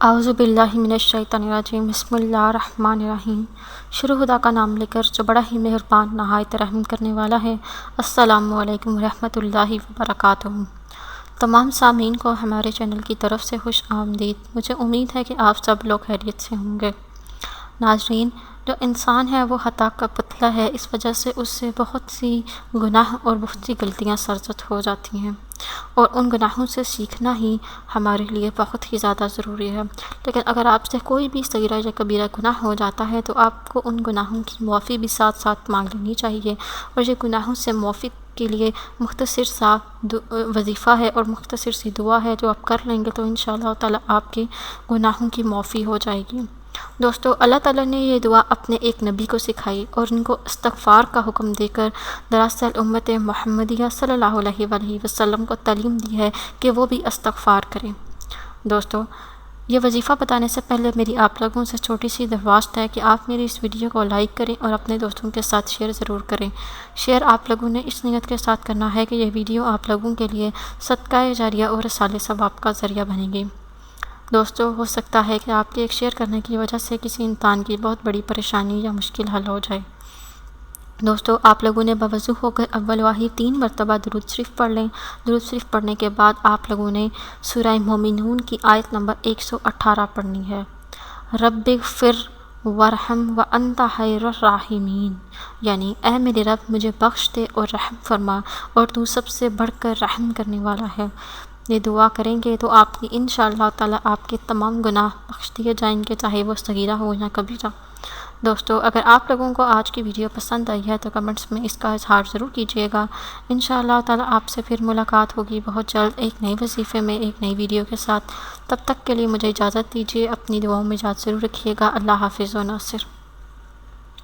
اعوذ باللہ من الشیطان الرجیم، بسم اللہ الرحمن الرحیم۔ شروع خدا کا نام لے کر جو بڑا ہی مہربان نہایت رحم کرنے والا ہے۔ السلام علیکم ورحمۃ اللہ وبرکاتہ۔ تمام سامعین کو ہمارے چینل کی طرف سے خوش آمدید۔ مجھے امید ہے کہ آپ سب لوگ خیریت سے ہوں گے۔ ناظرین، جو انسان ہے وہ خطا کا پتلا ہے، اس وجہ سے اس سے بہت سی گناہ اور بہت سی غلطیاں سرزد ہو جاتی ہیں، اور ان گناہوں سے سیکھنا ہی ہمارے لیے بہت ہی زیادہ ضروری ہے۔ لیکن اگر آپ سے کوئی بھی صغیرہ یا کبیرہ گناہ ہو جاتا ہے تو آپ کو ان گناہوں کی معافی بھی ساتھ ساتھ مانگ لینی چاہیے، اور یہ گناہوں سے معافی کے لیے مختصر سا وظیفہ ہے اور مختصر سی دعا ہے جو آپ کر لیں گے تو انشاءاللہ تعالیٰ آپ کے گناہوں کی معافی ہو جائے گی۔ دوستو، اللہ تعالیٰ نے یہ دعا اپنے ایک نبی کو سکھائی اور ان کو استغفار کا حکم دے کر دراصل امت محمدیہ صلی اللہ علیہ وآلہ وسلم کو تعلیم دی ہے کہ وہ بھی استغفار کریں۔ دوستو، یہ وظیفہ بتانے سے پہلے میری آپ لوگوں سے چھوٹی سی درخواست ہے کہ آپ میری اس ویڈیو کو لائک کریں اور اپنے دوستوں کے ساتھ شیئر ضرور کریں۔ شیئر آپ لوگوں نے اس نیت کے ساتھ کرنا ہے کہ یہ ویڈیو آپ لوگوں کے لیے صدقہ جاریہ اور رسالہ ثواب کا ذریعہ بنے گی۔ دوستو، ہو سکتا ہے کہ آپ کے ایک شیئر کرنے کی وجہ سے کسی انسان کی بہت بڑی پریشانی یا مشکل حل ہو جائے۔ دوستو، آپ لوگوں نے باوضو ہو کر اول واحد 3 مرتبہ درود شریف پڑھ لیں۔ درود شریف پڑھنے کے بعد آپ لوگوں نے سورہ مومنون کی آیت نمبر 118 پڑھنی ہے۔ رب اغفر وارحم وانت خیر الراحمین، یعنی اے میرے رب مجھے بخش دے اور رحم فرما، اور تو سب سے بڑھ کر رحم کرنے والا ہے۔ یہ دعا کریں گے تو آپ کی انشاءاللہ تعالیٰ آپ کے تمام گناہ بخش دیے جائیں گے، چاہے وہ صغیرہ ہو یا کبیرہ۔ دوستو، اگر آپ لوگوں کو آج کی ویڈیو پسند آئی ہے تو کمنٹس میں اس کا اظہار ضرور کیجیے گا۔ انشاءاللہ تعالیٰ آپ سے پھر ملاقات ہوگی بہت جلد ایک نئی وظیفے میں، ایک نئی ویڈیو کے ساتھ۔ تب تک کے لیے مجھے اجازت دیجیے، اپنی دعاؤں میں یاد ضرور رکھیے گا۔ اللہ حافظ و ناصر۔